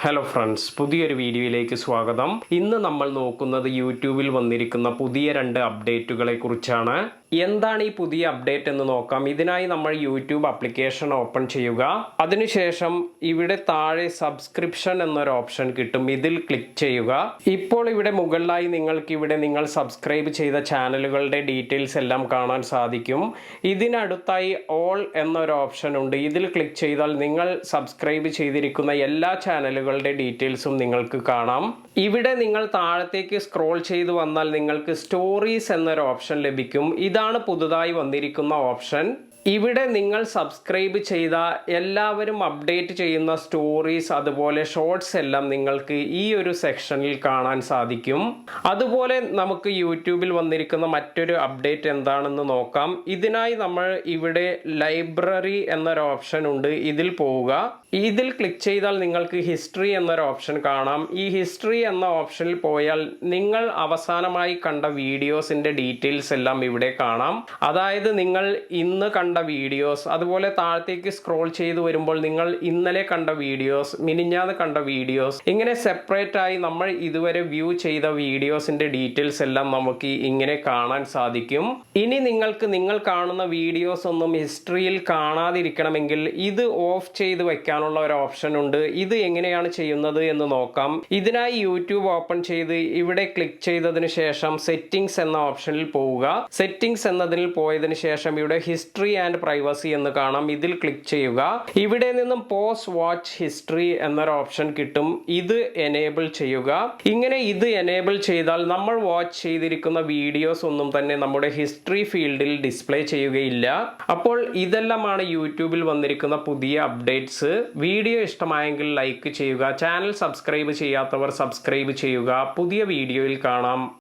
Hello friends, പുതിയൊരു വീഡിയോയിലേക്ക് സ്വാഗതം. ഇന്ന് നമ്മൾ നോക്കുന്നത് യൂട്യൂബിൽ വന്നിരിക്കുന്ന പുതിയ 2 അപ്ഡേറ്റുകളെ കുറിച്ചാണ്. എന്താണ് ഈ പുതിയ അപ്ഡേറ്റ് എന്ന് നോക്കാം. ഇതിനായി നമ്മൾ യൂട്യൂബ് ആപ്ലിക്കേഷൻ ഓപ്പൺ ചെയ്യുക. അതിനുശേഷം ഇവിടെ താഴെ സബ്സ്ക്രിപ്ഷൻ എന്നൊരു ഓപ്ഷൻ കിട്ടും. ഇതിൽ ക്ലിക്ക് ചെയ്യുക. ഇപ്പോൾ ഇവിടെ മുകളിലായി നിങ്ങൾ സബ്സ്ക്രൈബ് ചെയ്ത ചാനലുകളുടെ ഡീറ്റെയിൽസ് എല്ലാം കാണാൻ സാധിക്കും. ഇതിനടുത്തായി ഓൾ എന്നൊരു ഓപ്ഷൻ ഉണ്ട്. ഇതിൽ ക്ലിക്ക് ചെയ്താൽ നിങ്ങൾ സബ്സ്ക്രൈബ് ചെയ്തിരിക്കുന്ന എല്ലാ ചാനലുകളുടെ ഡീറ്റെയിൽസും നിങ്ങൾക്ക് കാണാം. ഇവിടെ നിങ്ങൾ താഴത്തേക്ക് സ്ക്രോൾ ചെയ്തു വന്നാൽ നിങ്ങൾക്ക് സ്റ്റോറീസ് എന്നൊരു ഓപ്ഷൻ ലഭിക്കും. ഇതാണ് പുതുതായി വന്നിരിക്കുന്ന ഓപ്ഷൻ. ഇവിടെ നിങ്ങൾ സബ്സ്ക്രൈബ് ചെയ്ത എല്ലാവരും അപ്ഡേറ്റ് ചെയ്യുന്ന സ്റ്റോറീസ് അതുപോലെ ഷോർട്സ് എല്ലാം നിങ്ങൾക്ക് ഈ ഒരു സെക്ഷനിൽ കാണാൻ സാധിക്കും. അതുപോലെ നമുക്ക് യൂട്യൂബിൽ വന്നിരിക്കുന്ന മറ്റൊരു അപ്ഡേറ്റ് എന്താണെന്ന് നോക്കാം. ഇതിനായി നമ്മൾ ഇവിടെ ലൈബ്രറി എന്നൊരു ഓപ്ഷൻ ഉണ്ട്. ഇതിൽ പോവുക. ഇതിൽ ക്ലിക്ക് ചെയ്താൽ നിങ്ങൾക്ക് ഹിസ്റ്ററി എന്നൊരു ഓപ്ഷൻ കാണാം. ഈ ഹിസ്റ്ററി എന്ന ഓപ്ഷനിൽ പോയാൽ നിങ്ങൾ അവസാനമായി കണ്ട വീഡിയോസിന്റെ ഡീറ്റെയിൽസ് എല്ലാം ഇവിടെ കാണാം. അതായത് നിങ്ങൾ ഇന്ന് കണ്ട വീഡിയോസ്, അതുപോലെ താഴത്തേക്ക് സ്ക്രോൾ ചെയ്തു വരുമ്പോൾ നിങ്ങൾ ഇന്നലെ കണ്ട വീഡിയോസ്, മിനിഞ്ഞാന്ന് കണ്ട വീഡിയോസ്, ഇങ്ങനെ സെപ്പറേറ്റ് ആയി നമ്മൾ ഇതുവരെ വ്യൂ ചെയ്ത വീഡിയോസിന്റെ ഡീറ്റെയിൽസ് എല്ലാം നമുക്ക് ഇങ്ങനെ കാണാൻ സാധിക്കും. ഇനി നിങ്ങൾ കാണുന്ന വീഡിയോസ് ഒന്നും ഹിസ്റ്ററിയിൽ കാണാതിരിക്കണമെങ്കിൽ ഇത് ഓഫ് ചെയ്ത് വെക്കാനുള്ള ഒരു ഓപ്ഷൻ ഉണ്ട്. ഇത് എങ്ങനെയാണ് ചെയ്യുന്നത് എന്ന് നോക്കാം. ഇതിനായി യൂട്യൂബ് ഓപ്പൺ ചെയ്ത് ഇവിടെ ക്ലിക്ക് ചെയ്തതിന് ശേഷം സെറ്റിംഗ്സ് എന്ന ഓപ്ഷനിൽ പോവുക. സെറ്റിംഗ്സ് എന്നതിൽ പോയതിനു ശേഷം ഇവിടെ ഹിസ്റ്ററി ആൻഡ് പ്രൈവസി എന്ന് കാണാം. ഇതിൽ ക്ലിക്ക് ചെയ്യുക. ഇവിടെ നിന്നും പോസ്റ്റ് വാച്ച് ഹിസ്റ്ററി എന്നൊരു ഓപ്ഷൻ കിട്ടും. ഇത് എനേബിൾ ചെയ്യുക. ഇങ്ങനെ ഇത് എനേബിൾ ചെയ്താൽ നമ്മൾ വാച്ച് ചെയ്തിരിക്കുന്ന വീഡിയോസ് ഒന്നും തന്നെ നമ്മുടെ ഹിസ്റ്ററി ഫീൽഡിൽ ഡിസ്പ്ലേ ചെയ്യുകയില്ല. അപ്പോൾ ഇതെല്ലാമാണ് യൂട്യൂബിൽ വന്നിരിക്കുന്ന പുതിയ അപ്ഡേറ്റ്സ്. വീഡിയോ ഇഷ്ടമായെങ്കിൽ ലൈക്ക് ചെയ്യുക. ചാനൽ സബ്സ്ക്രൈബ് ചെയ്യാത്തവർ സബ്സ്ക്രൈബ് ചെയ്യുക. പുതിയ വീഡിയോയിൽ കാണാം.